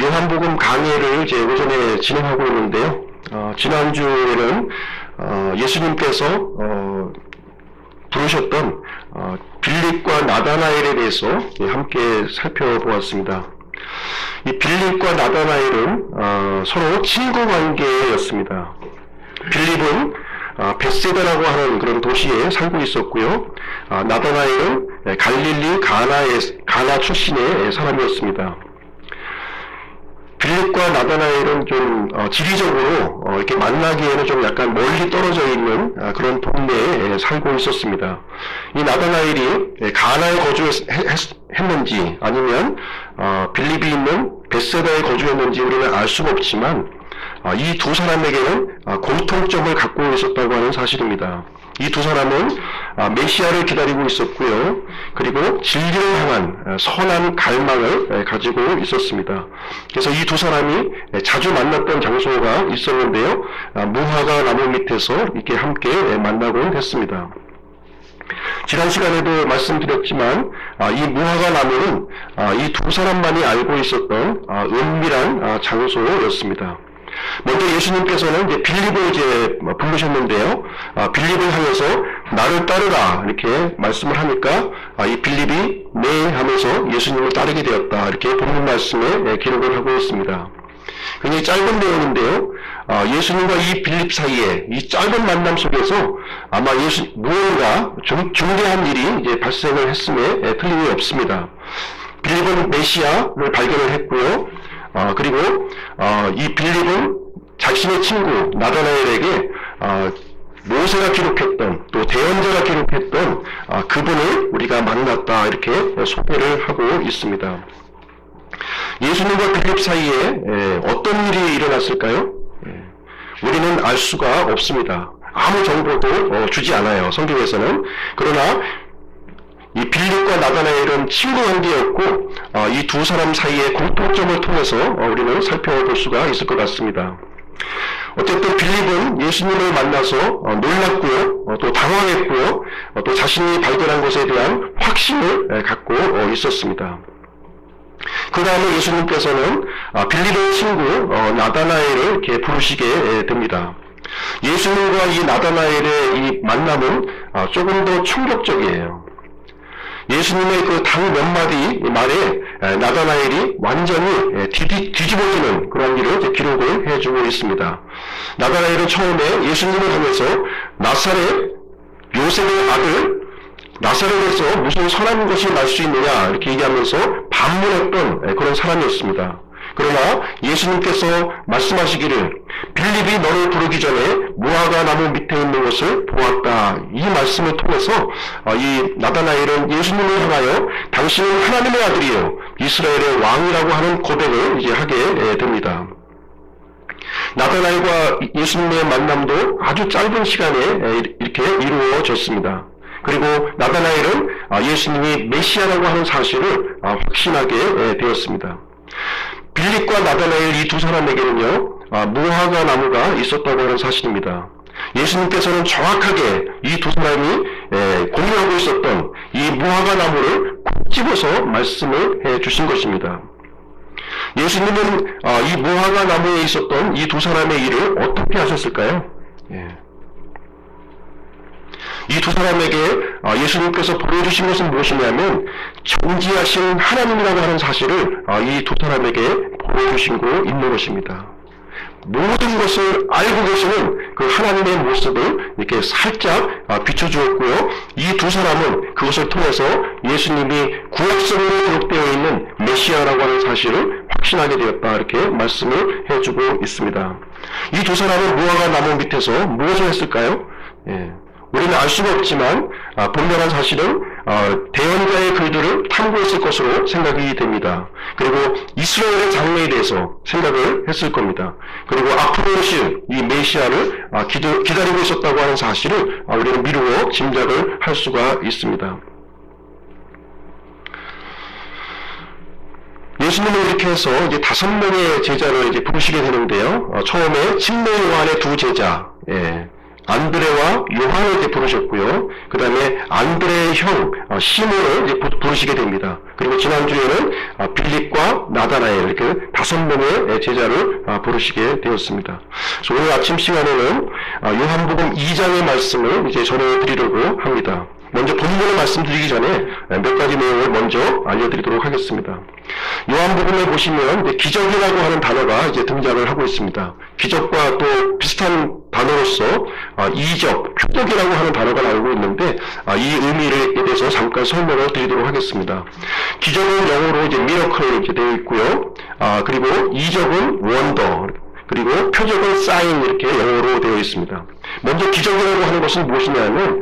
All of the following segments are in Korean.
요한복음 강해를 이제 오전에 진행하고 있는데요. 지난주에는 예수님께서 부르셨던 빌립과 나다나엘에 대해서 함께 살펴보았습니다. 이 빌립과 나다나엘은 서로 친구 관계였습니다. 빌립은 벳세다라고 하는 그런 도시에 살고 있었고요. 나다나엘은 갈릴리 가나 출신의 사람이었습니다. 빌립과 나다나엘은 좀 지리적으로 이렇게 만나기에는 좀 약간 멀리 떨어져 있는 그런 동네에 살고 있었습니다. 이 나다나엘이 가나에 거주했는지 아니면 빌립이 있는 벳세다에 거주했는지 우리는 알 수가 없지만 이 두 사람에게는 공통점을 갖고 있었다고 하는 사실입니다. 이 두 사람은 메시아를 기다리고 있었고요. 그리고 진리를 향한 선한 갈망을 가지고 있었습니다. 그래서 이 두 사람이 자주 만났던 장소가 있었는데요. 무화과 나무 밑에서 이렇게 함께 만나곤 했습니다. 지난 시간에도 말씀드렸지만 이 무화과 나무는 이 두 사람만이 알고 있었던 은밀한 장소였습니다. 먼저 예수님께서는 이제 빌립을 이제 부르셨는데요. 빌립을 향해서 나를 따르라 이렇게 말씀을 하니까 이 빌립이 네 하면서 예수님을 따르게 되었다. 이렇게 본문 말씀에 기록을 하고 있습니다. 굉장히 짧은 내용인데요. 예수님과 이 빌립 사이에 이 짧은 만남 속에서 아마 무언가 중대한 일이 이제 발생을 했음에 틀림이 없습니다. 빌립은 메시아를 발견을 했고요. 그리고 이 빌립은 자신의 친구 나다나엘에게 모세가 기록했던 또 대언자가 기록했던 그분을 우리가 만났다 이렇게 소개를 하고 있습니다. 예수님과 빌립 사이에 어떤 일이 일어났을까요? 우리는 알 수가 없습니다. 아무 정보도 주지 않아요, 성경에서는. 그러나 이 빌립과 나다나엘은 친구 관계였고 이 두 사람 사이의 공통점을 통해서 우리는 살펴볼 수가 있을 것 같습니다. 어쨌든 빌립은 예수님을 만나서 놀랐고요, 또 당황했고요, 또 자신이 발견한 것에 대한 확신을 갖고 있었습니다. 그 다음에 예수님께서는 빌립의 친구 나다나엘을 이렇게 부르시게 됩니다. 예수님과 이 나다나엘의 이 만남은 조금 더 충격적이에요. 예수님의 그 단 몇 마디 말에 나다나엘이 완전히 뒤집어지는 그런 일을 기록을 해주고 있습니다. 나다나엘은 처음에 예수님을 하면서 나사렛 요셉의 아들 나사렛에서 무슨 선한 것이 날 수 있느냐 이렇게 얘기하면서 반문했던 그런 사람이었습니다. 그러나 예수님께서 말씀하시기를 빌립이 너를 부르기 전에 무화과 나무 밑에 있는 것을 보았다. 이 말씀을 통해서 이 나다나엘은 예수님을 향하여 당신은 하나님의 아들이요 이스라엘의 왕이라고 하는 고백을 이제 하게 됩니다. 나다나엘과 예수님의 만남도 아주 짧은 시간에 이렇게 이루어졌습니다. 그리고 나다나엘은 예수님이 메시아라고 하는 사실을 확신하게 되었습니다. 빌립과 나다나엘 이 두 사람에게는요, 무화과 나무가 있었다고 하는 사실입니다. 예수님께서는 정확하게 이 두 사람이 공유하고 있었던 이 무화과 나무를 콕 집어서 말씀을 해 주신 것입니다. 예수님은 이 무화과 나무에 있었던 이 두 사람의 일을 어떻게 하셨을까요? 이 두 사람에게 예수님께서 보여주신 것은 무엇이냐면 존재하신 하나님이라고 하는 사실을 이 두 사람에게 보여주시고 있는 것입니다. 모든 것을 알고 계시는 그 하나님의 모습을 이렇게 살짝 비춰주었고요. 이 두 사람은 그것을 통해서 예수님이 구약성으로 기록되어 있는 메시아라고 하는 사실을 확신하게 되었다 이렇게 말씀을 해주고 있습니다. 이 두 사람은 무화과 나무 밑에서 무엇을 했을까요? 우리는 알 수가 없지만 분명한 사실은 대언자의 글들을 탐구했을 것으로 생각이 됩니다. 그리고 이스라엘의 장래에 대해서 생각을 했을 겁니다. 그리고 앞으로 오실 이 메시아를 기다리고 있었다고 하는 사실을 우리는 미루어 짐작을 할 수가 있습니다. 예수님은 이렇게 해서 이제 5명의 제자를 이제 부르시게 되는데요. 처음에 침례 요한의 두 제자, 안드레와 요한을 이제 부르셨고요. 그 다음에 안드레의 형 시몬을 이제 부르시게 됩니다. 그리고 지난주에는 빌립과 나다나엘 이렇게 5명의 제자를 부르시게 되었습니다. 그래서 오늘 아침 시간에는 요한복음 2장의 말씀을 이제 전해드리려고 합니다. 먼저 본문을 말씀드리기 전에 몇 가지 내용을 먼저 알려드리도록 하겠습니다. 요한복음에 보시면 기적이라고 하는 단어가 이제 등장을 하고 있습니다. 기적과 또 비슷한 단어로서 이적, 표적이라고 하는 단어가 나오고 있는데 이 의미에 대해서 잠깐 설명을 드리도록 하겠습니다. 기적은 영어로 이제 미러클 이렇게 되어 있고요. 그리고 이적은 원더, 그리고 표적은 사인 이렇게 영어로 되어 있습니다. 먼저 기적이라고 하는 것은 무엇이냐면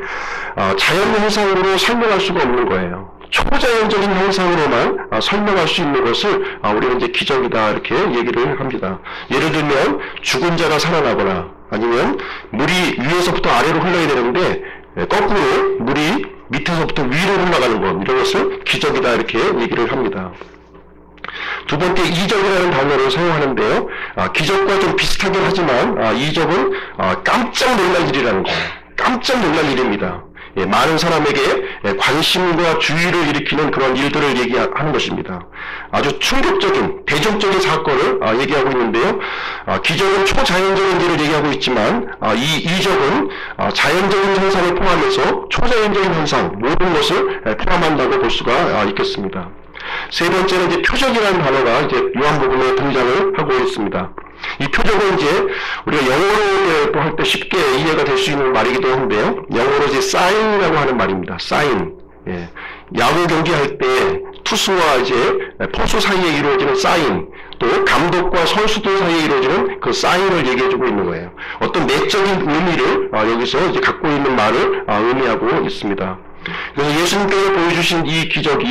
자연 현상으로 설명할 수가 없는 거예요. 초자연적인 현상으로만 설명할 수 있는 것을 우리는 이제 기적이다 이렇게 얘기를 합니다. 예를 들면 죽은 자가 살아나거나 아니면 물이 위에서부터 아래로 흘러야 되는데 거꾸로 물이 밑에서부터 위로 흘러가는 것, 이런 것을 기적이다 이렇게 얘기를 합니다. 두 번째, 이적이라는 단어를 사용하는데요. 기적과 좀 비슷하긴 하지만 이적은 깜짝 놀랄 일이라는 거예요. 깜짝 놀랄 일입니다. 많은 사람에게 관심과 주의를 일으키는 그런 일들을 얘기하는 것입니다. 아주 충격적인, 대중적인 사건을 얘기하고 있는데요. 기적은 초자연적인 일을 얘기하고 있지만 이 이적은 자연적인 현상을 포함해서 초자연적인 현상, 모든 것을 포함한다고 볼 수가 있겠습니다. 세 번째는 이제 표적이라는 단어가 이제 요한복음에 등장을 하고 있습니다. 이 표적은 이제 우리가 영어로 할 때 쉽게 이해가 될 수 있는 말이기도 한데요. 영어로 이제 사인이라고 하는 말입니다. 사인. 야구 경기할 때 투수와 이제 포수 사이에 이루어지는 사인, 또 감독과 선수들 사이에 이루어지는 그 사인을 얘기해주고 있는 거예요. 어떤 내적인 의미를 여기서 이제 갖고 있는 말을 의미하고 있습니다. 그래서 예수님께서 보여주신 이 기적이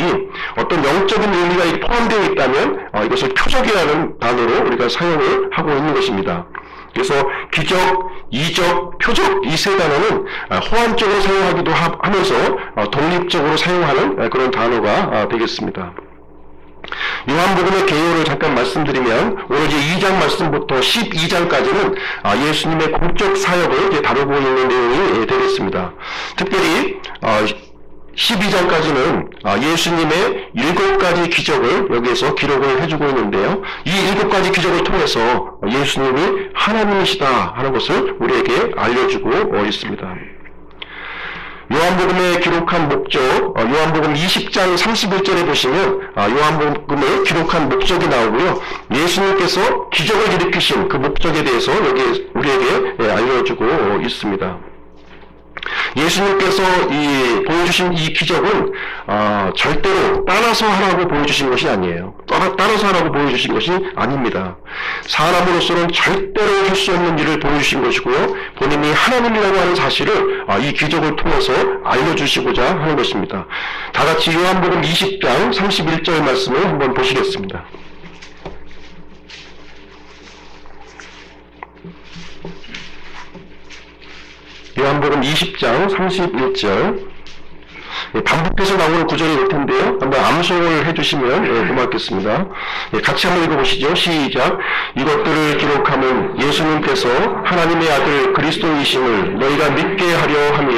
어떤 영적인 의미가 포함되어 있다면 이것을 표적이라는 단어로 우리가 사용을 하고 있는 것입니다. 그래서 기적, 이적, 표적 이 세 단어는 호환적으로 사용하기도 하면서 독립적으로 사용하는 그런 단어가 되겠습니다. 요한복음의 개요를 잠깐 말씀드리면 오늘 이제 2장 말씀부터 12장까지는 예수님의 공적 사역을 이제 다루고 있는 내용이 되겠습니다. 특별히 12장까지는 예수님의 7가지 기적을 여기에서 기록을 해주고 있는데요. 이 7가지 기적을 통해서 예수님이 하나님이시다 하는 것을 우리에게 알려주고 있습니다. 요한복음에 기록한 목적, 요한복음 20장 31절에 보시면 요한복음을 기록한 목적이 나오고요. 예수님께서 기적을 일으키신 그 목적에 대해서 여기 우리에게 알려주고 있습니다. 예수님께서 보여주신 이 기적은 절대로 따라서 하라고 보여주신 것이 아니에요. 따라서 하라고 보여주신 것이 아닙니다. 사람으로서는 절대로 할 수 없는 일을 보여주신 것이고요. 본인이 하나님이라고 하는 사실을 이 기적을 통해서 알려주시고자 하는 것입니다. 다 같이 요한복음 20장 31절 말씀을 한번 보시겠습니다. 요한복음 20장 31절 반복해서 나오는 구절이 될 텐데요. 한번 암송을 해주시면 고맙겠습니다. 같이 한번 읽어보시죠. 시작. 이것들을 기록함은 예수님께서 하나님의 아들 그리스도이심을 너희가 믿게 하려 하며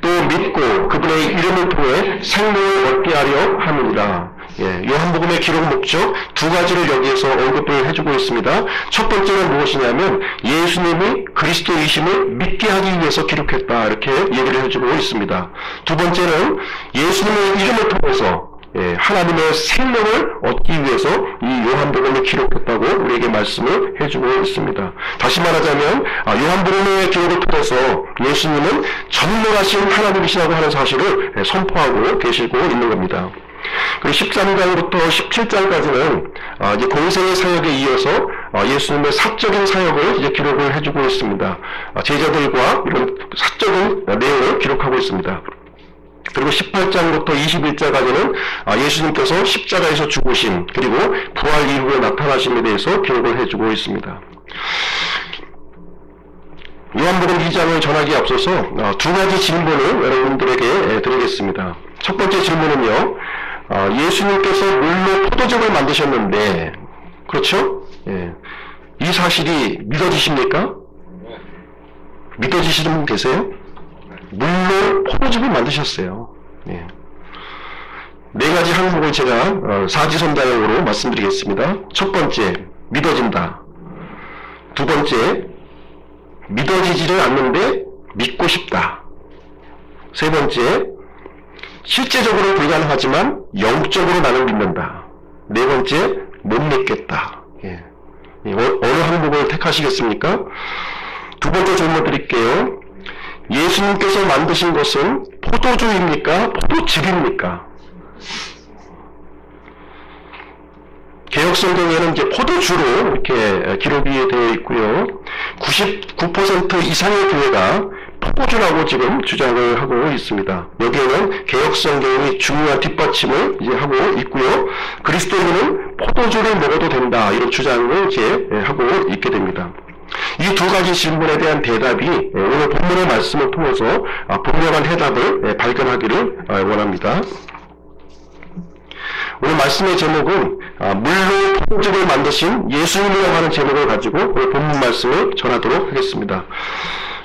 또 믿고 그분의 이름을 통해 생명을 얻게 하려 함이니라. 요한복음의 기록 목적 2가지를 여기에서 언급을 해주고 있습니다. 첫 번째는 무엇이냐면 예수님이 그리스도이심을 믿게 하기 위해서 기록했다 이렇게 얘기를 해주고 있습니다. 두 번째는 예수님의 이름을 통해서 하나님의 생명을 얻기 위해서 이 요한복음을 기록했다고 우리에게 말씀을 해주고 있습니다. 다시 말하자면 요한복음의 기록을 통해서 예수님은 전능하신 하나님이시라고 하는 사실을 선포하고 계시고 있는 겁니다. 그리고 13장부터 17장까지는 이제 공생의 사역에 이어서 예수님의 사적인 사역을 이제 기록을 해주고 있습니다. 제자들과 이런 사적인 내용을 기록하고 있습니다. 그리고 18장부터 21장까지는 예수님께서 십자가에서 죽으신 그리고 부활 이후에 나타나심에 대해서 기록을 해주고 있습니다. 요한복음 2장을 전하기에 앞서서 2가지 질문을 여러분들에게 드리겠습니다. 첫 번째 질문은요. 예수님께서 물로 포도즙을 만드셨는데 그렇죠? 이 사실이 믿어지십니까? 믿어지시는 분 계세요? 물로 포도즙을 만드셨어요. 예. 네 가지 항목을 제가 사지선다형으로 말씀드리겠습니다. 첫 번째, 믿어진다. 두 번째, 믿어지지를 않는데 믿고 싶다. 세 번째, 실제적으로 불가능하지만 영적으로 나는 믿는다. 네 번째, 못 믿겠다. 예. 어느 항목을 택하시겠습니까? 두 번째 질문 드릴게요. 예수님께서 만드신 것은 포도주입니까? 포도즙입니까? 개혁성경에는 이제 포도주로 이렇게 기록이 되어 있고요. 99% 이상의 교회가 포도주라고 지금 주장을 하고 있습니다. 여기에는 개혁성경이 중요한 뒷받침을 이제 하고 있고요. 그리스도인은 포도주를 먹어도 된다, 이런 주장을 이제 하고 있게 됩니다. 이 두 가지 질문에 대한 대답이 오늘 본문의 말씀을 통해서 분명한 해답을 발견하기를 원합니다. 오늘 말씀의 제목은 물로 포도즙을 만드신 예수님이라고 하는 제목을 가지고 오늘 본문 말씀을 전하도록 하겠습니다.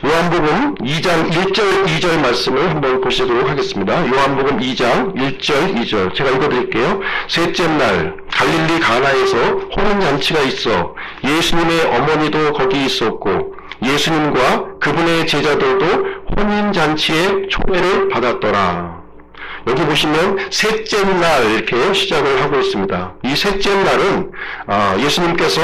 요한복음 2장 1절 2절 말씀을 한번 보시도록 하겠습니다. 요한복음 2장 1절 2절 제가 읽어드릴게요. 셋째 날 갈릴리 가나에서 혼인잔치가 있어 예수님의 어머니도 거기 있었고 예수님과 그분의 제자들도 혼인잔치의 초대를 받았더라. 여기 보시면 셋째 날 이렇게 시작을 하고 있습니다. 이 셋째 날은 예수님께서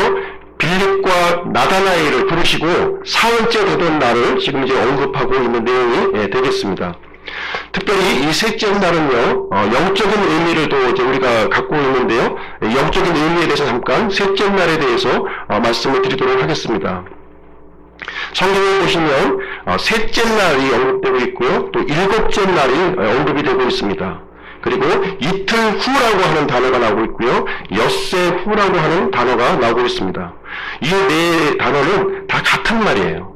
빌립과 나다나엘을 부르시고 사흘째 되던 날을 지금 이제 언급하고 있는 내용이 되겠습니다. 특별히 이 셋째 날은요, 영적인 의미를 또 이제 우리가 갖고 있는데요, 영적인 의미에 대해서 잠깐 셋째 날에 대해서 말씀을 드리도록 하겠습니다. 성경을 보시면 셋째 날이 언급되고 있고요, 또 일곱째 날이 언급이 되고 있습니다. 그리고 이틀 후라고 하는 단어가 나오고 있고요, 엿새 후라고 하는 단어가 나오고 있습니다. 이 네 단어는 다 같은 말이에요.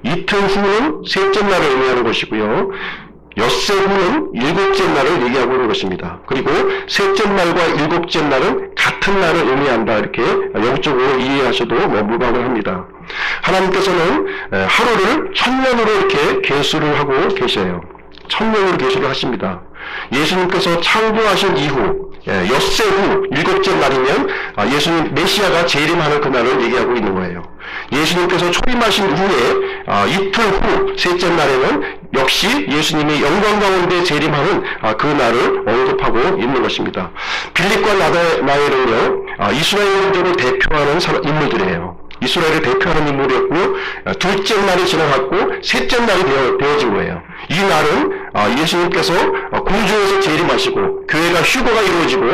이틀 후는 셋째 날을 의미하는 것이고요, 엿새 후는 일곱째 날을 얘기하고 있는 것입니다. 그리고 셋째 날과 일곱째 날은 같은 날을 의미한다, 이렇게 영적으로 이해하셔도 무방을 합니다. 하나님께서는 하루를 1000년으로 이렇게 계수를 하고 계셔요. 1000년으로 계수를 하십니다. 예수님께서 창조하신 이후 엿새 후 일곱째 날이면 예수님 메시아가 재림하는 그날을 얘기하고 있는 거예요. 예수님께서 초림하신 후에 이틀 후 셋째 날에는 역시 예수님이 영광 가운데 재림하는 그 날을 언급하고 있는 것입니다. 빌립과 나다나엘은요, 이스라엘인들을 대표하는 인물들이에요. 이스라엘을 대표하는 인물이었고요, 둘째 날이 지나갔고 셋째 날이 되어진 거예요. 이 날은 예수님께서 공중에서 재림하시고 교회가 휴거가 이루어지고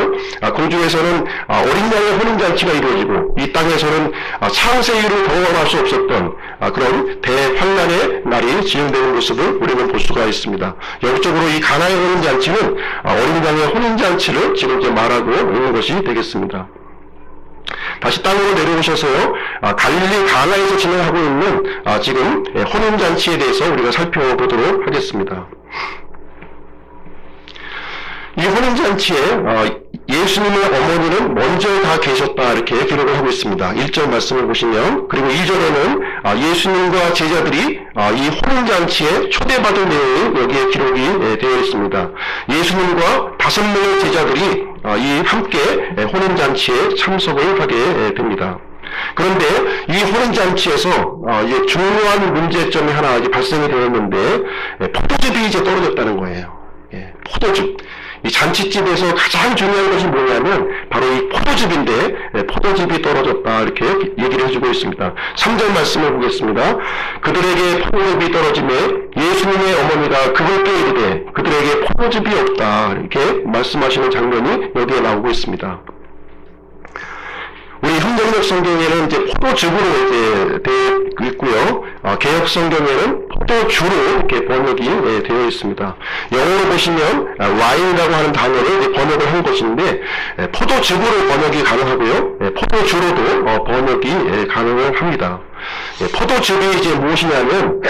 공중에서는 어린 양의 혼인잔치가 이루어지고 이 땅에서는 창세 이후로 경험할 수 없었던 그런 대환란의 날이 진행되는 모습을 우리는 볼 수가 있습니다. 영적으로 이 가나의 혼인잔치는 어린 양의 혼인잔치를 지금 이제 말하고 있는 것이 되겠습니다. 다시 땅으로 내려오셔서요, 갈릴리 가나에서 진행하고 있는 지금 혼인잔치에 대해서 우리가 살펴보도록 하겠습니다. 이 혼인잔치에 예수님의 어머니는 먼저 다 계셨다, 이렇게 기록을 하고 있습니다. 1절 말씀을 보시면, 그리고 2절에는 예수님과 제자들이 이 혼인잔치에 초대받은 내용이 여기에 기록이 되어 있습니다. 예수님과 5명의 제자들이 이 함께 혼인잔치에 참석을 하게 됩니다. 그런데 이 혼인잔치에서 중요한 문제점이 하나 발생이 되었는데, 포도즙이 이제 떨어졌다는 거예요. 포도즙. 이 잔치집에서 가장 중요한 것이 뭐냐면 바로 이 포도즙인데, 포도즙이 떨어졌다, 이렇게 얘기를 해주고 있습니다. 3절 말씀을 보겠습니다. 그들에게 포도즙이 떨어지매 예수님의 어머니가 그분께 이르되 그들에게 포도즙이 없다, 이렇게 말씀하시는 장면이 여기에 나오고 있습니다. 우리 현대적 성경에는 이제 포도즙으로 이제 되어 있고요, 개혁 성경에는 포도주로 이렇게 번역이 되어 있습니다. 영어로 보시면 와인이라고 하는 단어를 번역을 한 것인데, 포도즙으로 번역이 가능하고요, 포도주로도 번역이 가능을 합니다. 포도즙이 이제 무엇이냐면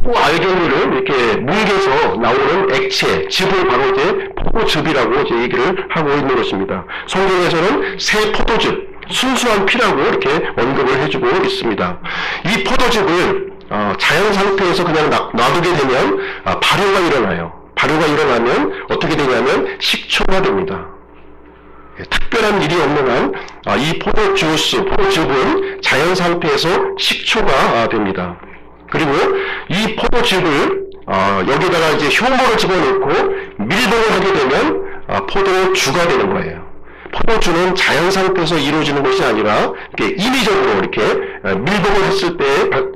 포도 알갱이를 이렇게 뭉개서 나오는 액체, 즙을 바로 이제 포도즙이라고 이제 얘기를 하고 있는 것입니다. 성경에서는 새 포도즙, 순수한 피라고 이렇게 언급을 해주고 있습니다. 이 포도즙을 자연 상태에서 그냥 놔두게 되면 발효가 일어나요. 발효가 일어나면 어떻게 되냐면 식초가 됩니다. 특별한 일이 없는 한 이 포도즙은 자연 상태에서 식초가 됩니다. 그리고 이 포도즙을 여기다가 이제 효모를 집어넣고 밀봉을 하게 되면 포도주가 되는 거예요. 포도주는 자연 상태에서 이루어지는 것이 아니라 이렇게 인위적으로 이렇게 밀봉을 했을 때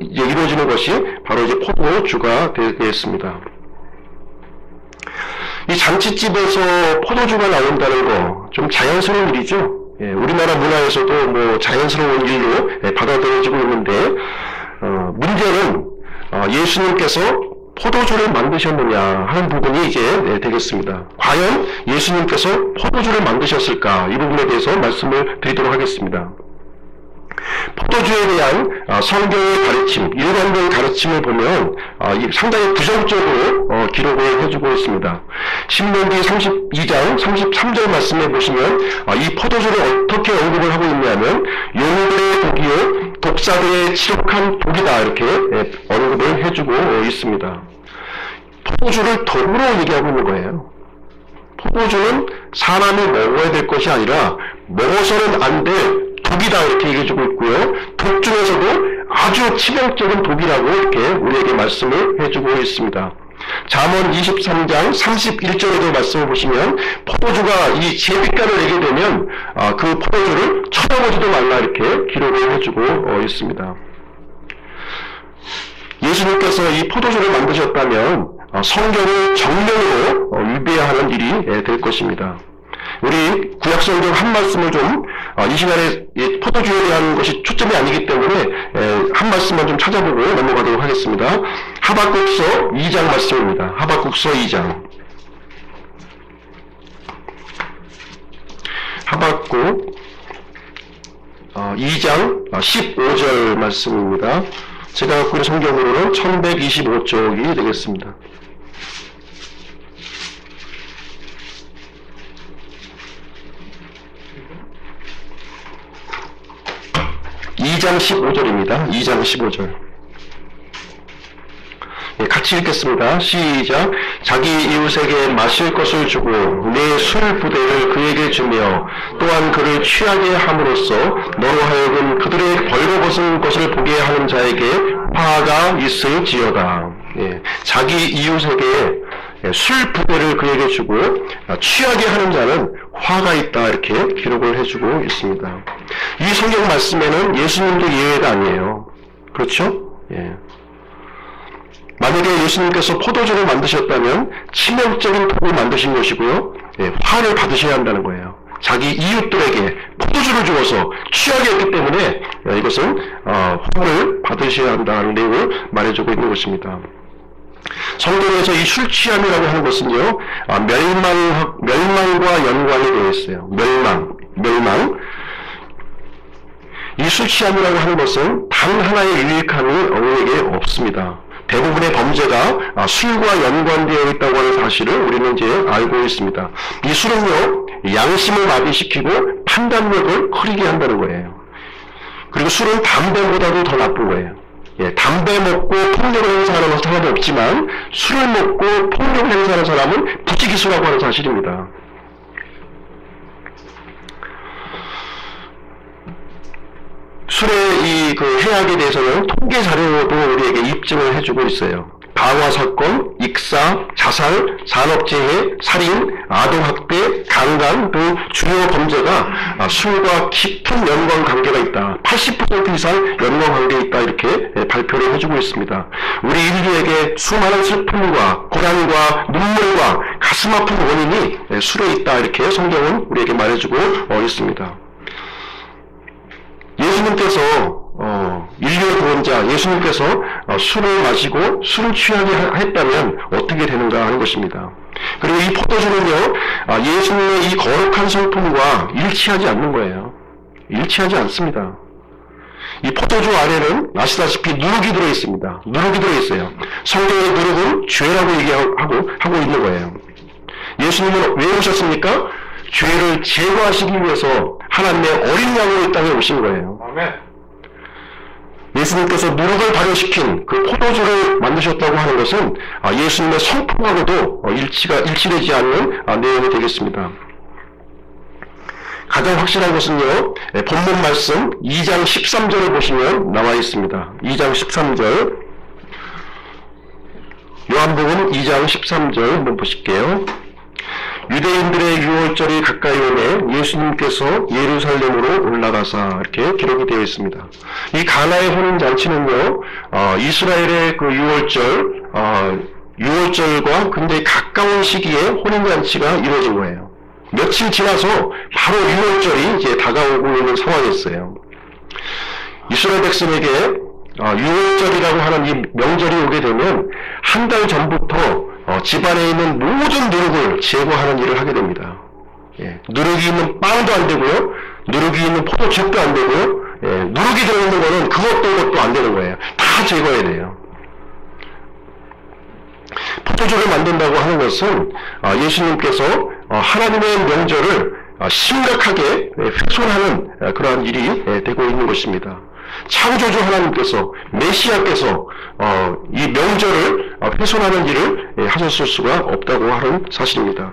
이제 이루어지는 것이 바로 이제 포도주가 되겠습니다. 이 잔치집에서 포도주가 나온다는 거 좀 자연스러운 일이죠. 우리나라 문화에서도 뭐 자연스러운 일로 받아들여지고 있는데 문제는 예수님께서 포도주를 만드셨느냐 하는 부분이 이제 되겠습니다. 과연 예수님께서 포도주를 만드셨을까? 이 부분에 대해서 말씀을 드리도록 하겠습니다. 포도주에 대한 성경의 가르침, 일관된 가르침을 보면 상당히 부정적으로 기록을 해주고 있습니다. 신명기 32장 33절 말씀에 보시면 이 포도주를 어떻게 언급을 하고 있냐면 용들의 독이요 독사들의 치욕한 독이다 이렇게 언급을 해주고 있습니다. 포도주를 독으로 얘기하고 있는 거예요. 포도주는 사람이 먹어야 될 것이 아니라 먹어서는 안 될 독이다 이렇게 얘기해주고 있고요. 독 중에서도 아주 치명적인 독이라고 이렇게 우리에게 말씀을 해주고 있습니다. 잠언 23장 31절에도 말씀을 보시면 포도주가 이 제빛깔을 내게 되면 그 포도주를 쳐다보지도 말라 이렇게 기록을 해주고 있습니다. 예수님께서 이 포도주를 만드셨다면 성경을 정면으로 위배해야 하는 일이 될 것입니다. 우리 구약성경 한 말씀을 좀 이 시간에 포도주에 대한 것이 초점이 아니기 때문에 한 말씀만 좀 찾아보고 넘어가도록 하겠습니다. 하박국서 2장 말씀입니다. 하박국서 2장. 하박국 2장 15절 말씀입니다. 제가 갖고 있는 성경으로는 1125쪽이 되겠습니다. 2장 15절입니다. 2장 15절. 같이 읽겠습니다. 시작. 자기 이웃에게 마실 것을 주고 내 술 부대를 그에게 주며 또한 그를 취하게 함으로써 너로 하여금 그들의 벌거벗은 것을 보게 하는 자에게 화가 있을지어다. 자기 이웃에게 술 부대를 그에게 주고 취하게 하는 자는 화가 있다 이렇게 기록을 해주고 있습니다. 이 성경 말씀에는 예수님도 예외가 아니에요. 그렇죠? 만약에 예수님께서 포도주를 만드셨다면 치명적인 독을 만드신 것이고요. 화를 받으셔야 한다는 거예요. 자기 이웃들에게 포도주를 주어서 취하게 했기 때문에 이것은 화를 받으셔야 한다는 내용을 말해주고 있는 것입니다. 성경에서 이 술 취함이라고 하는 것은요, 멸망과 연관이 되어 있어요. 멸망. 이 술 취함이라고 하는 것은 단 하나의 유익함이 우리에게 없습니다. 대부분의 범죄가 술과 연관되어 있다고 하는 사실을 우리는 이제 알고 있습니다. 이 술은요, 양심을 마비시키고 판단력을 흐리게 한다는 거예요. 그리고 술은 담배보다도 더 나쁜 거예요. 담배 먹고 폭력을 행사하는 사람은 없지만 술을 먹고 폭력을 행사하는 사람은 부지기수라고 하는 사실입니다. 술의 이 해악에 대해서는 통계 자료도 우리에게 입증을 해주고 있어요. 방화 사건, 익사, 자살, 산업재해, 살인, 아동학대, 강간 등 주요 범죄가 술과 깊은 연관관계가 있다. 80% 이상 연관관계가 있다 이렇게 발표를 해주고 있습니다. 우리 인류에게 수많은 슬픔과 고난과 눈물과 가슴 아픈 원인이 술에 있다 이렇게 성경은 우리에게 말해주고 있습니다. 예수님께서 인류의 구원자 예수님께서 술을 마시고 술을 취하게 했다면 어떻게 되는가 하는 것입니다. 그리고 이 포도주는요, 예수님의 이 거룩한 성품과 일치하지 않는 거예요. 일치하지 않습니다. 이 포도주 안에는 아시다시피 누룩이 들어있습니다. 누룩이 들어있어요. 성경의 누룩은 죄라고 얘기하고 있는 거예요. 예수님은 왜 오셨습니까? 죄를 제거하시기 위해서 하나님의 어린 양으로 이 땅에 오신 거예요. 아멘. 예수님께서 누룩을 발효시킨 그 포도주를 만드셨다고 하는 것은 예수님의 성품하고도 일치되지 않는 내용이 되겠습니다. 가장 확실한 것은요, 본문 말씀 2장 13절을 보시면 나와 있습니다. 2장 13절, 요한복음 2장 13절 한번 보실게요. 유대인들의 유월절이 가까이 오매 예수님께서 예루살렘으로 올라가사, 이렇게 기록이 되어 있습니다. 이 가나의 혼인잔치는요, 이스라엘의 그 유월절과 굉장히 가까운 시기에 혼인잔치가 이루어진 거예요. 며칠 지나서 바로 유월절이 이제 다가오고 있는 상황이었어요. 이스라엘 백성에게 유월절이라고 하는 이 명절이 오게 되면 한 달 전부터 집안에 있는 모든 누룩을 제거하는 일을 하게 됩니다. 누룩이 있는 빵도 안 되고요, 누룩이 있는 포도즙도 안 되고요, 누룩이 들어있는 거는 그것도 안 되는 거예요. 다 제거해야 돼요. 포도주를 만든다고 하는 것은 예수님께서 하나님의 명절을 심각하게 훼손하는 그러한 일이 되고 있는 것입니다. 창조주 하나님께서, 메시아께서 이 명절을 훼손하는 일을 하셨을 수가 없다고 하는 사실입니다.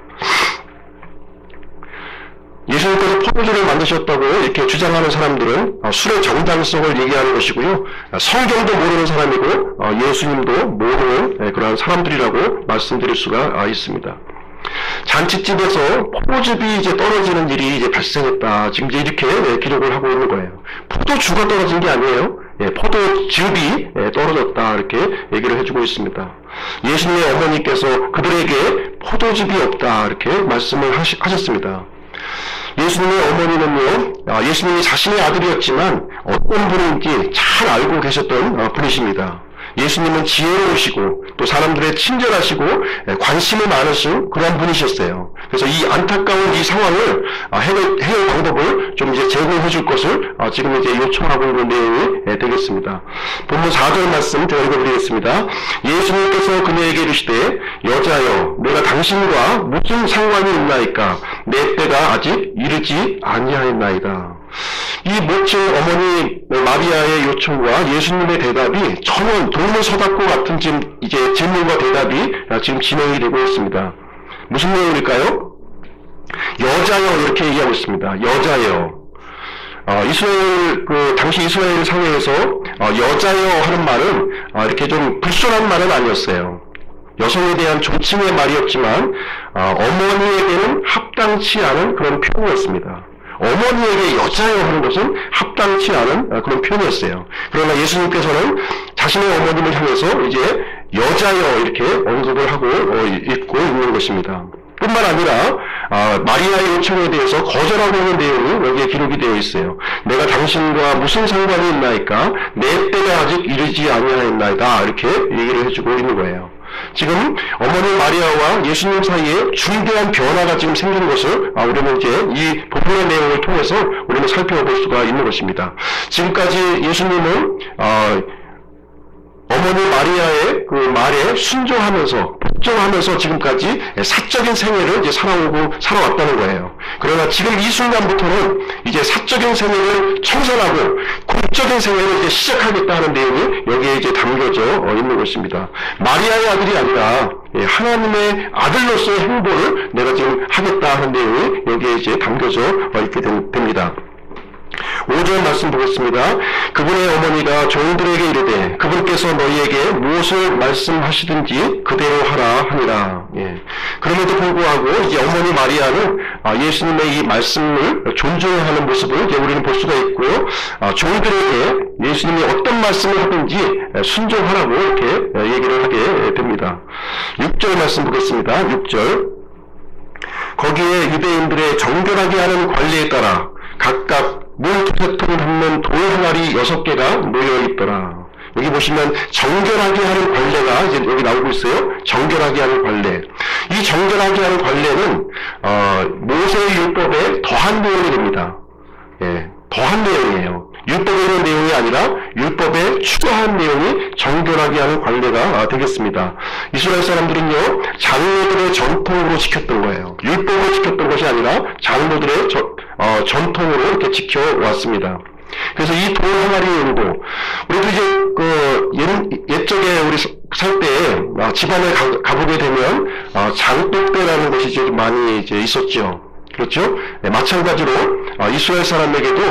예수님께서 포도주를 만드셨다고 이렇게 주장하는 사람들은 술의 정당성을 얘기하는 것이고요, 성경도 모르는 사람이고 예수님도 모르는 그러한 사람들이라고 말씀드릴 수가 있습니다. 잔치집에서 포도즙이 이제 떨어지는 일이 이제 발생했다, 지금 이제 이렇게 기록을 하고 있는 거예요. 포도주가 떨어진 게 아니에요. 포도즙이 떨어졌다, 이렇게 얘기를 해주고 있습니다. 예수님의 어머니께서 그들에게 포도즙이 없다, 이렇게 말씀을 하셨습니다. 예수님의 어머니는요, 예수님이 자신의 아들이었지만 어떤 분인지 잘 알고 계셨던 분이십니다. 예수님은 지혜로우시고 또 사람들의 친절하시고 관심이 많으신 그런 분이셨어요. 그래서 이 안타까운 이 상황을 해결 방법을 좀 이제 제공해 줄 것을 지금 이제 요청하고 있는 내용이 되겠습니다. 본문 4절 말씀 제가 읽어드리겠습니다. 예수님께서 그녀에게 이르시되 여자여, 내가 당신과 무슨 상관이 있나이까? 내 때가 아직 이르지 아니하였나이다. 이 모친 어머니 마리아의 요청과 예수님의 대답이 전혀 동물서답과 같은 지금 이제 질문과 대답이 지금 진행이 되고 있습니다. 무슨 내용일까요? 여자여, 이렇게 얘기하고 있습니다. 여자여. 당시 이스라엘 사회에서 여자여 하는 말은 이렇게 좀 불손한 말은 아니었어요. 여성에 대한 존칭의 말이었지만 어머니에게는 합당치 않은 그런 표현이었습니다. 어머니에게 여자여 하는 것은 합당치 않은 그런 표현이었어요. 그러나 예수님께서는 자신의 어머님을 향해서 이제 여자여, 이렇게 언급을 하고 있고 있는 것입니다. 뿐만 아니라 마리아의 요청에 대해서 거절하고 있는 내용이 여기에 기록이 되어 있어요. 내가 당신과 무슨 상관이 있나이까? 내 때가 아직 이르지 아니하였나이다, 이렇게 얘기를 해주고 있는 거예요. 지금 어머니 마리아와 예수님 사이에 중대한 변화가 지금 생긴 것을 우리는 이제 이 본문의 내용을 통해서 우리는 살펴볼 수가 있는 것입니다. 지금까지 예수님은 어머니 마리아의 그 말에 순종하면서 복종하면서 지금까지 사적인 생애를 이제 살아왔다는 거예요. 그러나 지금 이 순간부터는 이제 사적인 생애를 청산하고 공적인 생애를 이제 시작하겠다는 내용이 여기에 이제 담겨져 있는 것입니다. 마리아의 아들이 아니라 하나님의 아들로서의 행보를 내가 지금 하겠다 하는 내용이 여기에 이제 담겨져 있게 됩니다. 5절 말씀 보겠습니다. 그분의 어머니가 종들에게 이르되 그분께서 너희에게 무엇을 말씀하시든지 그대로 하라 하니라. 그럼에도 불구하고 이제 어머니 마리아는 예수님의 이 말씀을 존중하는 모습을 이제 우리는 볼 수가 있고요. 종들에게 예수님이 어떤 말씀을 하든지 순종하라고 이렇게 얘기를 하게 됩니다. 6절 말씀 보겠습니다. 6절. 거기에 유대인들의 정결하게 하는 관리에 따라 각각 물 2통 담는 돌 항아리 6개가 놓여있더라. 여기 보시면 정결하게 하는 관례가 이제 여기 나오고 있어요. 정결하게 하는 관례. 이 정결하게 하는 관례는 모세의 율법에 더한 내용이 됩니다. 더한 내용이에요. 율법에 있는 내용이 아니라 율법에 추가한 내용이 정결하게 하는 관례가 되겠습니다. 이스라엘 사람들은요, 장로들의 전통으로 지켰던 거예요. 율법으로 지켰던 것이 아니라 장로들의 전통으로 이렇게 지켜왔습니다. 그래서 이 돌 항아리의 용도, 우리도 이제 옛적에 우리 살 때 집안에 가보게 되면 장독대라는 것이 이제 많이 이제 있었죠. 그렇죠? 네, 마찬가지로 이스라엘 사람에게도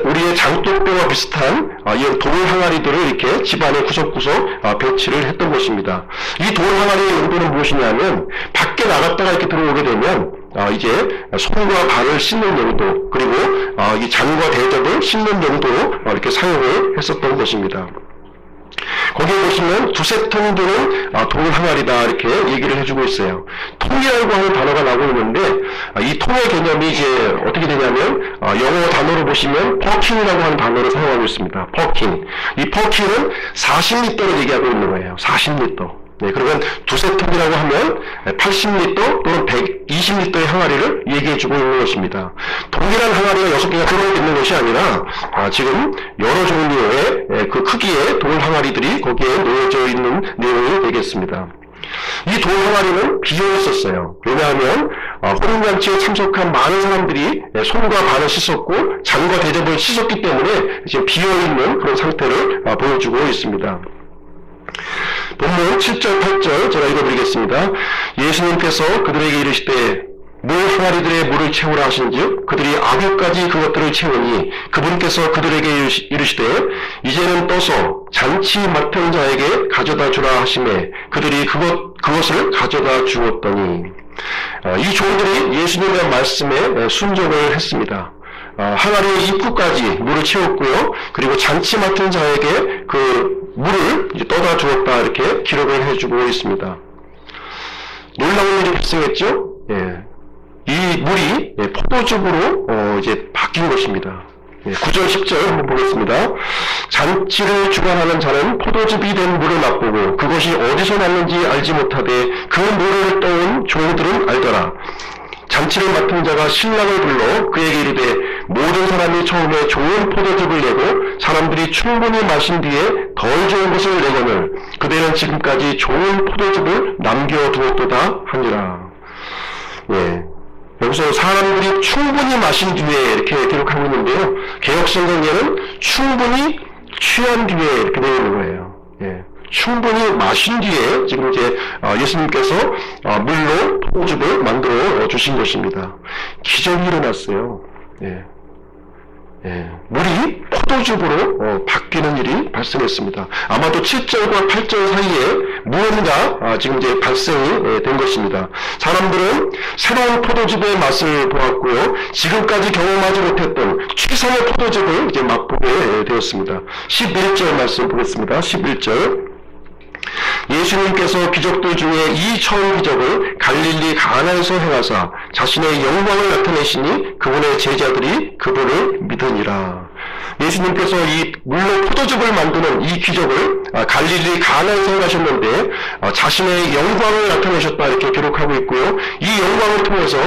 우리의 장독대와 비슷한 이 돌 항아리들을 이렇게 집안에 구석구석 배치를 했던 것입니다. 이 돌 항아리의 용도는 무엇이냐면 밖에 나갔다가 이렇게 들어오게 되면 이제 손과 발을 씻는 용도, 그리고 이 잔과 대접을 씻는 용도로 이렇게 사용을 했었던 것입니다. 거기에 보시면 두세 통 되는 돌 항아리다 이렇게 얘기를 해주고 있어요. 통이라고 하는 단어가 나오고 있는데 이 통의 개념이 이제 어떻게 되냐면 영어 단어로 보시면 퍼킨이라고 하는 단어를 사용하고 있습니다. 퍼킨. 이 퍼킨은 40리터를 얘기하고 있는 거예요. 40리터. 네, 그러면 두세 통이라고 하면 80리터 또는 120리터의 항아리를 얘기해주고 있는 것입니다. 동일한 항아리가 6개가 들어있는 것이 아니라 지금 여러 종류의 그 크기의 돌 항아리들이 거기에 놓여져 있는 내용이 되겠습니다. 이 돌 항아리는 비어있었어요. 왜냐하면 혼인잔치에 참석한 많은 사람들이 손과 발을 씻었고 잔과 대접을 씻었기 때문에 지금 비어있는 그런 상태를 보여주고 있습니다. 본문 7절, 8절 제가 읽어드리겠습니다. 예수님께서 그들에게 이르시되 물 항아리들의 물을 채우라 하신즉 그들이 아귀까지 그것들을 채우니 그분께서 그들에게 이르시되 이제는 떠서 잔치 맡은 자에게 가져다 주라 하시매 그들이 그것을 가져다 주었더니 이 종들이 예수님의 말씀에 순종을 했습니다. 항아리의 입구까지 물을 채웠고요. 그리고 잔치 맡은 자에게 그 물을 이제 떠다 주었다 이렇게 기록을 해주고 있습니다. 놀라운 일이 발생했죠. 예. 이 물이 포도즙으로 이제 바뀐 것입니다. 9절 10절 한번 보겠습니다. 잔치를 주관하는 자는 포도즙이 된 물을 맛보고 그것이 어디서 났는지 알지 못하되 그 물을 떠온 종들은 알더라. 잔치를 맡은 자가 신랑을 불러 그에게 이르되 모든 사람이 처음에 좋은 포도즙을 내고 사람들이 충분히 마신 뒤에 덜 좋은 것을 내거늘 그대는 지금까지 좋은 포도즙을 남겨두었도다 하니라. 예. 여기서 사람들이 충분히 마신 뒤에 이렇게 기록하고 있는데요. 개역성경에는 충분히 취한 뒤에 이렇게 되어 있는 거예요. 예. 충분히 마신 뒤에 지금 이제 예수님께서 물로 포도즙을 만들어 주신 것입니다. 기적이 일어났어요. 예. 예. 물이 포도즙으로 바뀌는 일이 발생했습니다. 아마도 7절과 8절 사이에 무언가 지금 이제 발생이 된 것입니다. 사람들은 새로운 포도즙의 맛을 보았고요. 지금까지 경험하지 못했던 최선의 포도즙을 이제 맛보게 되었습니다. 11절 말씀 보겠습니다. 11절. 예수님께서 기적들 중에 이 처음 기적을 갈릴리 가나에서 행하사 자신의 영광을 나타내시니 그분의 제자들이 그분을 믿으니라. 예수님께서 이 물로 포도즙을 만드는 이 기적을 갈릴리 가나에서 행하셨는데 자신의 영광을 나타내셨다 이렇게 기록하고 있고요. 이 영광을 통해서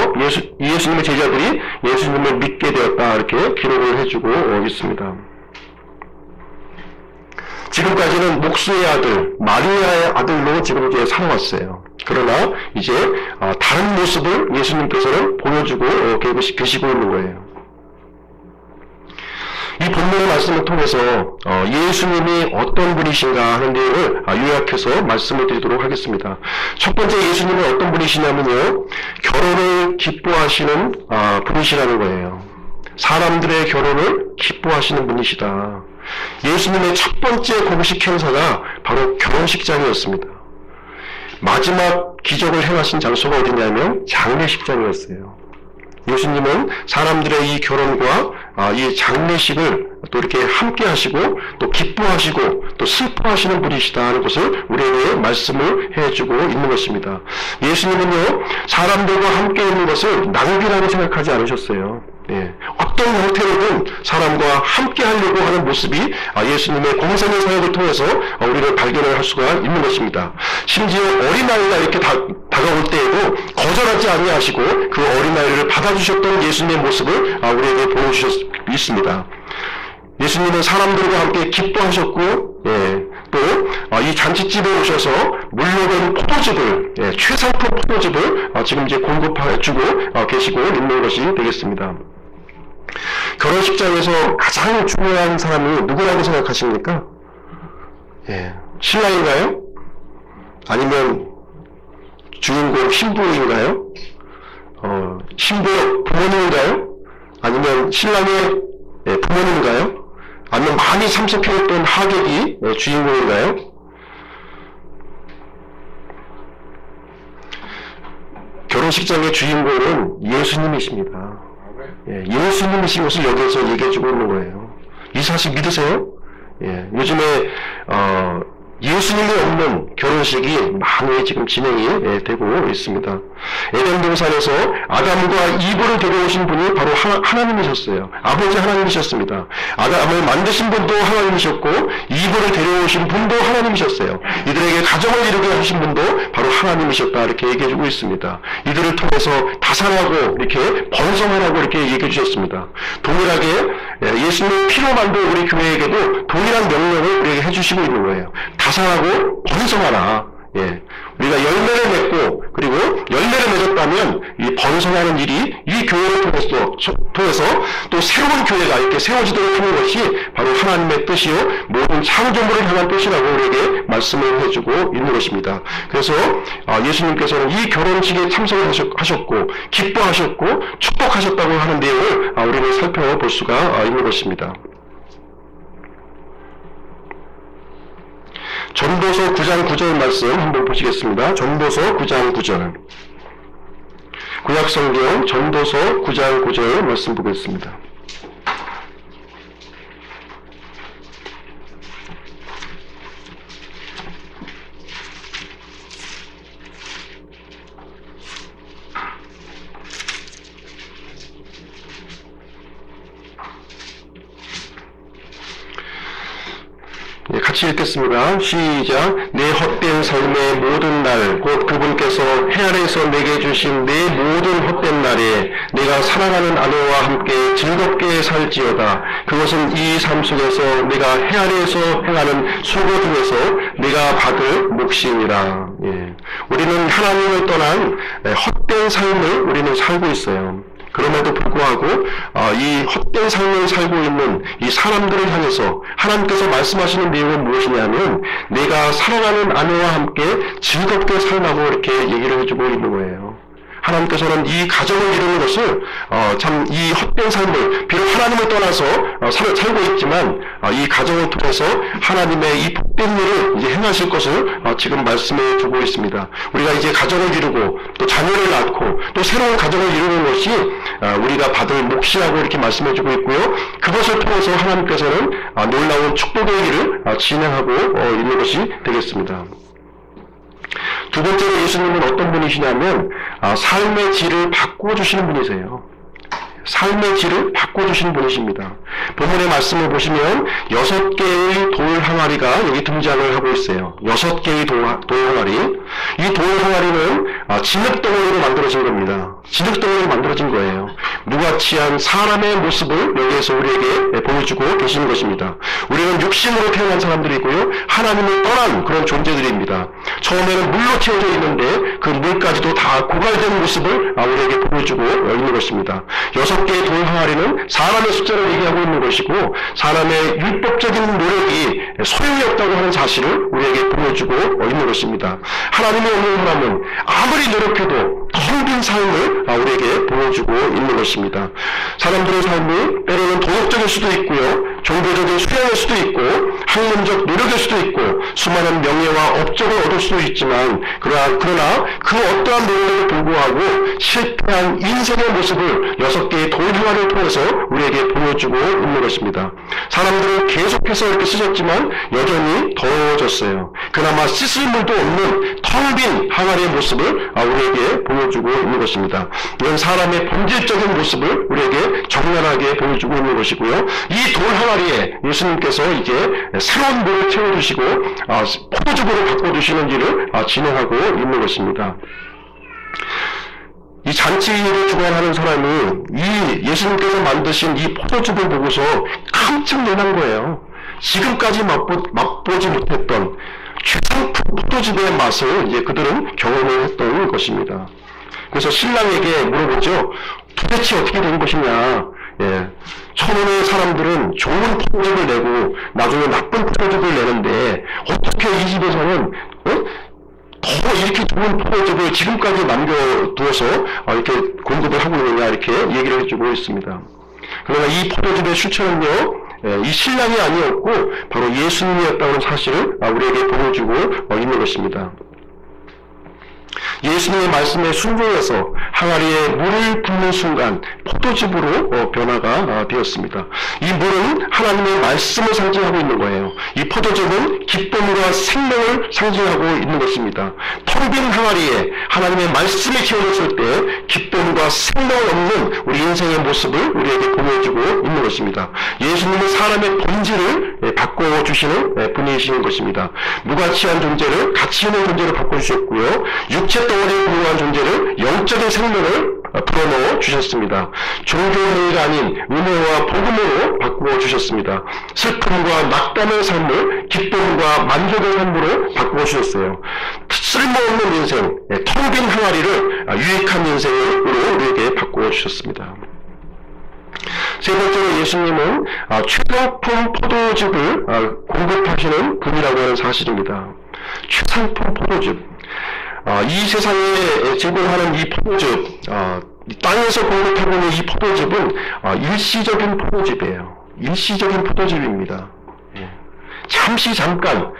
예수님의 제자들이 예수님을 믿게 되었다 이렇게 기록을 해주고 있습니다. 지금까지는 목수의 아들, 마리아의 아들로 지금 이제 살아왔어요. 그러나 이제 다른 모습을 예수님께서는 보여주고 계시고 있는 거예요. 이 본문의 말씀을 통해서 예수님이 어떤 분이신가 하는 내용을 요약해서 말씀을 드리도록 하겠습니다. 첫 번째 예수님은 어떤 분이시냐면요. 결혼을 기뻐하시는 분이시라는 거예요. 사람들의 결혼을 기뻐하시는 분이시다. 예수님의 첫 번째 공식 행사가 바로 결혼식장이었습니다. 마지막 기적을 행하신 장소가 어디냐면 장례식장이었어요. 예수님은 사람들의 이 결혼과 이 장례식을 또 이렇게 함께 하시고 또 기뻐하시고 또 슬퍼하시는 분이시다 하는 것을 우리에게 말씀을 해주고 있는 것입니다. 예수님은요, 사람들과 함께 있는 것을 낭비라고 생각하지 않으셨어요. 예. 어떤 형태로든 사람과 함께 하려고 하는 모습이 예수님의 공생의 사역을 통해서 우리를 발견을 할 수가 있는 것입니다. 심지어 어린아이가 이렇게 다가올 때에도 거절하지 아니하시고 그 어린아이를 받아주셨던 예수님의 모습을 우리에게 보여주셨습니다. 예수님은 사람들과 함께 기뻐하셨고, 또 이 잔치집에 오셔서 물로 된 포도즙을, 최상급 포도즙을 지금 이제 공급해주고 계시고 있는 것이 되겠습니다. 결혼식장에서 가장 중요한 사람이 누구라고 생각하십니까? 예, 신랑인가요? 아니면 주인공 신부인가요? 신부 부모님인가요? 아니면 신랑의 부모님인가요? 아니면 많이 참석해왔던 하객이 주인공인가요? 결혼식장의 주인공은 예수님이십니다. 예수님이신 것을 여기서 얘기해주고 있는 거예요. 이 사실 믿으세요? 요즘에 예수님이 없는 결혼식이 많이 지금 진행이 되고 있습니다. 에덴 동산에서 아담과 이브를 데려오신 분이 바로 하나님이셨어요. 아버지 하나님이셨습니다. 아담을 만드신 분도 하나님이셨고 이브를 데려오신 분도 하나님이셨어요. 이들에게 가정을 이루게 하신 분도 바로 하나님이셨다 이렇게 얘기해주고 있습니다. 이들을 통해서 다산하고 이렇게 번성하라고 이렇게 얘기해 주셨습니다. 동일하게 예수님의 피로 만든 우리 교회에게도 동일한 명령을 우리에게 해주시고 있는 거예요. 다산하고 번성하라. 우리가 열매를 맺고 그리고 열매를 맺었다면 이 번성하는 일이 이 교회를 통해서 또 새로운 교회가 이렇게 세워지도록 하는 것이 바로 하나님의 뜻이요 모든 창조물을 향한 뜻이라고 우리에게 말씀을 해주고 있는 것입니다. 그래서 예수님께서는 이 결혼식에 참석을 하셨고 기뻐하셨고 축복하셨다고 하는 내용을 우리는 살펴볼 수가 있는 것입니다. 전도서 9장 9절 말씀 한번 보시겠습니다. 전도서 9장 9절. 구약성경 전도서 9장 9절 말씀 보겠습니다. 같이 읽겠습니다. 시작. 내 헛된 삶의 모든 날, 곧 그분께서 해 아래에서 내게 주신 내 모든 헛된 날에 내가 사랑하는 아내와 함께 즐겁게 살지어다. 그것은 이 삶 속에서 내가 해 아래에서 행하는 수고 중에서 내가 받을 몫이니라. 우리는 하나님을 떠난 헛된 삶을 우리는 살고 있어요. 그럼에도 불구하고 이 헛된 삶을 살고 있는 이 사람들을 향해서 하나님께서 말씀하시는 내용은 무엇이냐면 내가 사랑하는 아내와 함께 즐겁게 살라고 이렇게 얘기를 해주고 있는 거예요. 하나님께서는 이 가정을 이루는 것을 참 이 헛된 삶을 비록 하나님을 떠나서 살고 있지만 이 가정을 통해서 하나님의 이 복된 일을 이제 행하실 것을 지금 말씀해 주고 있습니다. 우리가 이제 가정을 이루고 또 자녀를 낳고 또 새로운 가정을 이루는 것이 우리가 받을 몫이라고 이렇게 말씀해 주고 있고요. 그것을 통해서 하나님께서는 놀라운 축복의 일을 진행하고 있는 것이 되겠습니다. 두 번째로 예수님은 어떤 분이시냐면 삶의 질을 바꿔주시는 분이세요. 삶의 질을 바꿔주시는 분이십니다. 본문의 말씀을 보시면 6개의 돌 항아리가 여기 등장을 하고 있어요. 6개의 돌 항아리. 이 돌 항아리는 진흙덩어리로 만들어진 겁니다. 진흙덩어리로 만들어진 거예요. 무가치한 사람의 모습을 여기에서 우리에게 보여주고 계시는 것입니다. 우리는 육신으로 태어난 사람들이고요. 하나님을 떠난 그런 존재들입니다. 처음에는 물로 채워져 있는데 그 물까지도 다 고갈된 모습을 우리에게 보여주고 있는 것입니다. 6개의 돌 항아리는 사람의 숫자를 얘기하고 있는 것이고 사람의 율법적인 노력이 소용이 없다고 하는 사실을 우리에게 보여주고 있는 것입니다. 하나님이 없는 사람은 아무리 노력해도 텅 빈 삶을 우리에게 보여주고 있는 것입니다. 사람들의 삶이 때로는 도덕적일 수도 있고요. 종교적인 수양일 수도 있고 학문적 노력일 수도 있고 수많은 명예와 업적을 얻을 수도 있지만 그러나 그 어떠한 노력에도 불구하고 실패한 인생의 모습을 6개의 돌 항아리를 통해서 우리에게 보여주고 있는 것입니다. 사람들은 계속해서 이렇게 쓰셨지만 여전히 더러워졌어요. 그나마 씻을 물도 없는 텅 빈 항아리의 모습을 우리에게 보여주고 있는 것입니다. 이건 사람의 본질적인 모습을 우리에게 정면하게 보여주고 있는 것이고요. 이 돌 항아리에 예수님께서 이제 새로운 물을 채워주시고 포도즙으로 바꿔주시는 일을 진행하고 있는 것입니다. 이 잔치를 주관하는 사람이 이 예수님께서 만드신 이 포도즙을 보고서 깜짝 놀란 거예요. 지금까지 맛보지 못했던 최상품 포도즙의 맛을 이제 그들은 경험을 했던 것입니다. 그래서 신랑에게 물어보죠. 도대체 어떻게 된 것이냐? 천원의 사람들은 좋은 포도즙을 내고 나중에 나쁜 포도즙을 내는데 어떻게 이 집에서는 더 이렇게 좋은 포도즙을 지금까지 남겨두어서 이렇게 공급을 하고 있느냐 이렇게 얘기를 해주고 있습니다. 그러나 이 포도즙의 출처는요, 이 신랑이 아니었고 바로 예수님이었다는 사실을 우리에게 보여주고 있는 것입니다. 예수님의 말씀에 순종해서 항아리에 물을 붓는 순간 포도즙으로 변화가 되었습니다. 이 물은 하나님의 말씀을 상징하고 있는 거예요. 이 포도즙은 기쁨과 생명을 상징하고 있는 것입니다. 텅 빈 항아리에 하나님의 말씀이 채워졌을 때 기쁨과 생명을 얻는 우리 인생의 모습을 우리에게 보여주고 있는 것입니다. 예수님은 사람의 본질을 바꿔주시는 분이신 것입니다. 무가치한 존재를 가치 있는 존재로 바꿔주셨고요. 육체 덩어리에 불과한 존재를 영적인 생명을 불어넣어 주셨습니다. 종교행위가 아닌 은혜와 복음으로 바꾸어 주셨습니다. 슬픔과 낙담의 삶을 기쁨과 만족의 삶으로 바꾸어 주셨어요. 쓸모없는 인생, 텅 빈 항아리를 유익한 인생으로 우리에게 바꾸어 주셨습니다. 세 번째로 예수님은 최상품 포도즙을 공급하시는 분이라고 하는 사실입니다. 최상품 포도즙. 이 세상에 제공하는 이 포도즙, 땅에서 공급하고 있는 이 포도즙은 일시적인 포도즙이에요. 일시적인 포도즙입니다. 잠시 잠깐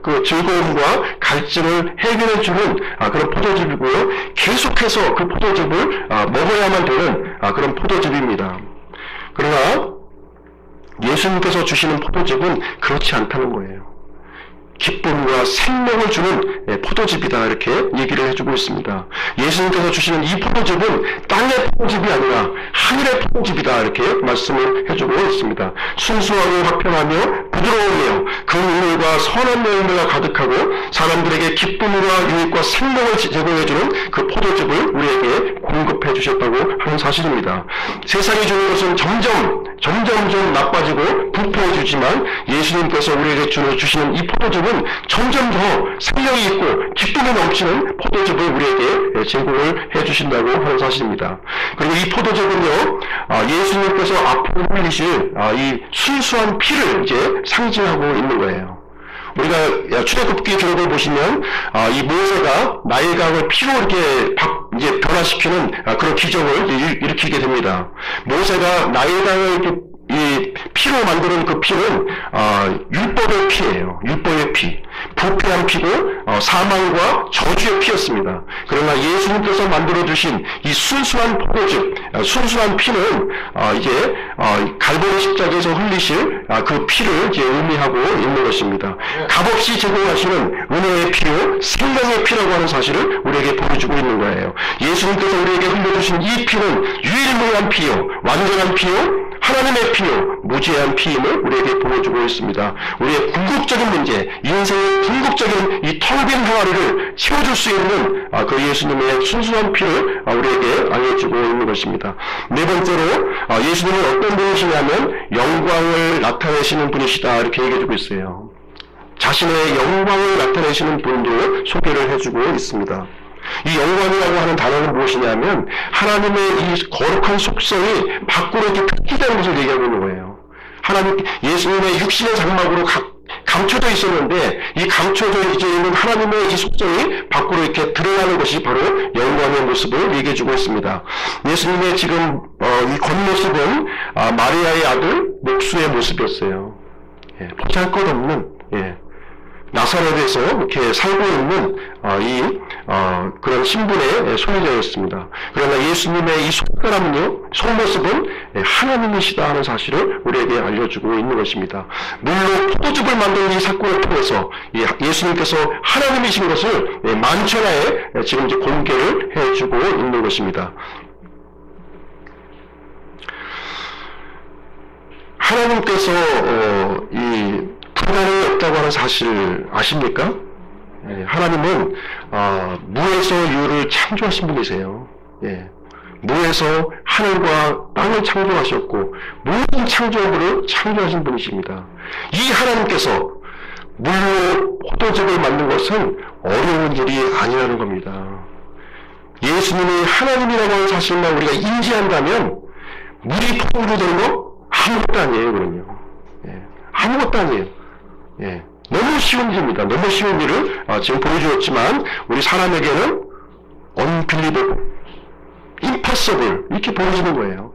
그 즐거움과 갈증을 해결해주는 그런 포도즙이고요. 계속해서 그 포도즙을 먹어야만 되는 그런 포도즙입니다. 그러나 예수님께서 주시는 포도즙은 그렇지 않다는 거예요. 기쁨과 생명을 주는 포도즙이다 이렇게 얘기를 해주고 있습니다. 예수님께서 주시는 이 포도즙은 땅의 포도즙이 아니라 하늘의 포도즙이다 이렇게 말씀을 해주고 있습니다. 순수하고 화평하며 부드러우며 그 눈물과 선한 열매가 가득하고 사람들에게 기쁨과 유익과 생명을 제공해주는 그 포도즙을 우리에게 공급해 주셨다고 하는 사실입니다. 세상이 주는 것은 점점 나빠지고 부패해주지만 예수님께서 우리에게 주시는 이 포도즙은 점점 더 생명이 있고 기쁨이 넘치는 포도즙을 우리에게 제공을 해주신다고 하는 사실입니다. 그리고 이 포도즙은요, 예수님께서 앞으로 흘리실 이 순수한 피를 이제 상징하고 있는 거예요. 우리가 출애굽기 기록을 보시면 이 모세가 나일강을 피로 이렇게 이제 변화시키는 그런 기적을 일으키게 됩니다. 모세가 나일강을 이렇게 이 피로 만드는 그 피는 율법의 피예요. 율법의 피. 부패한 피고 사망과 저주의 피였습니다. 그러나 예수님께서 만들어주신 이 순수한 포도즙, 순수한 피는 이제 갈보리 십자가에서 흘리실 그 피를 이제 의미하고 있는 것입니다. 값없이 제공하시는 은혜의 피요, 생명의 피라고 하는 사실을 우리에게 보여주고 있는 거예요. 예수님께서 우리에게 흘려주신 이 피는 유일무이한 피요, 완전한 피요, 하나님의 피요, 무죄한 피임을 우리에게 보여주고 있습니다. 우리의 궁극적인 문제, 인생의 궁극적인 이 텅 빈 항아리를 채워줄 수 있는 그 예수님의 순수한 피를 우리에게 알려주고 있는 것입니다. 네 번째로 예수님은 어떤 분이시냐면 영광을 나타내시는 분이시다 이렇게 얘기해주고 있어요. 자신의 영광을 나타내시는 분으로 소개를 해주고 있습니다. 이 영광이라고 하는 단어는 무엇이냐면 하나님의 이 거룩한 속성이 밖으로 이렇게 표기되는 것을 얘기하고 있는 거예요. 예수님의 육신의 장막으로 감춰져 있었는데 이 감춰져 있는 하나님의 이 속성이 밖으로 이렇게 드러나는 것이 바로 영광의 모습을 얘기해주고 있습니다. 예수님의 지금 이 겉모습은 마리아의 아들 목수의 모습이었어요. 보잘것없는 나사렛에서 이렇게 살고 있는 그런 신분의 소유자였습니다. 그러나 예수님의 이 속모습은 하나님이시다 하는 사실을 우리에게 알려주고 있는 것입니다. 물론 포도즙을 만드는 이 사건을 통해서 예수님께서 하나님이신 것을 만천하에 지금 이제 공개를 해주고 있는 것입니다. 하나님께서 불가능이 없다고 하는 사실 아십니까? 하나님은 무에서 유를 창조하신 분이세요. 무에서 하늘과 땅을 창조하셨고 모든 창조물을 창조하신 분이십니다. 이 하나님께서 물로 포도즙을 만든 것은 어려운 일이 아니라는 겁니다. 예수님이 하나님이라고 하는 사실만 우리가 인지한다면 물이 통으로 되는 거 아무것도 아니에요, 그럼요. 예, 아무것도 아니에요. 예, 너무 쉬운 일입니다. 너무 쉬운 일을 지금 보여주었지만 우리 사람에게는 unbelievable, impossible 이렇게 보여지는 거예요.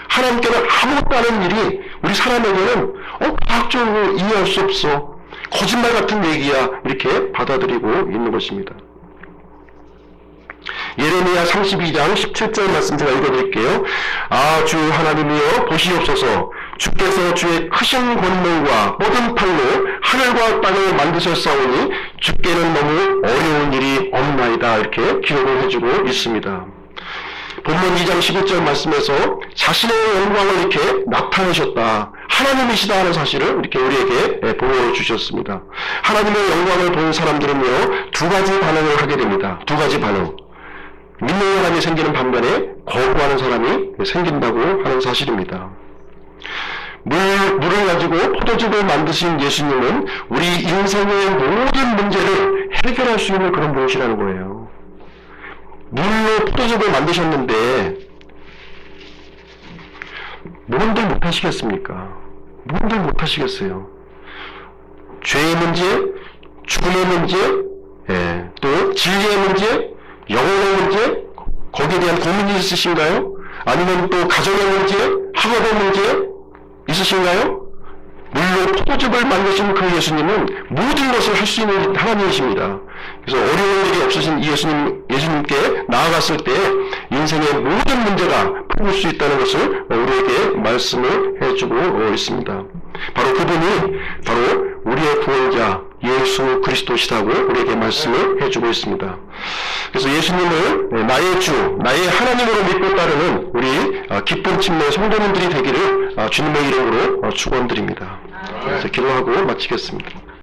하나님께는 아무것도 않은 일이 우리 사람에게는 과학적으로 이해할 수 없어, 거짓말 같은 얘기야 이렇게 받아들이고 있는 것입니다. 예레미야 32장 17절 말씀 제가 읽어드릴게요. 아, 주 하나님이여 보시옵소서. 주께서 주의 크신 권능과 뻗은 팔로 하늘과 땅을 만드셨사오니 주께는 너무 어려운 일이 없나이다 이렇게 기록을 해주고 있습니다. 본문 2장 11절 말씀에서 자신의 영광을 이렇게 나타내셨다, 하나님이시다 하는 사실을 이렇게 우리에게 보여주셨습니다. 하나님의 영광을 본 사람들은요, 두 가지 반응을 하게 됩니다. 두 가지 반응. 믿는 사람이 생기는 반면에 거부하는 사람이 생긴다고 하는 사실입니다. 물을 가지고 포도즙을 만드신 예수님은 우리 인생의 모든 문제를 해결할 수 있는 그런 분이시라는 거예요. 물로 포도즙을 만드셨는데 뭔들 못하시겠습니까? 뭔들 못하시겠어요? 죄의 문제, 죽음의 문제, 또 진리의 문제, 영혼의 문제, 거기에 대한 고민이 있으신가요? 아니면 또 가정의 문제, 학업의 문제 있으신가요? 물로 포도즙을 만드신 그 예수님은 모든 것을 할 수 있는 하나님이십니다. 그래서 어려운 일이 없으신 이 예수님께 나아갔을 때 인생의 모든 문제가 풀릴 수 있다는 것을 우리에게 말씀을 해주고 있습니다. 바로 그분이 바로 우리의 구원자 예수 그리스도시라고 우리에게 말씀을 해주고 있습니다. 그래서 예수님을 나의 주, 나의 하나님으로 믿고 따르는 우리 기쁜 침례 성도님들이 되기를 주님의 이름으로 축원드립니다. 그래서 기도하고 마치겠습니다.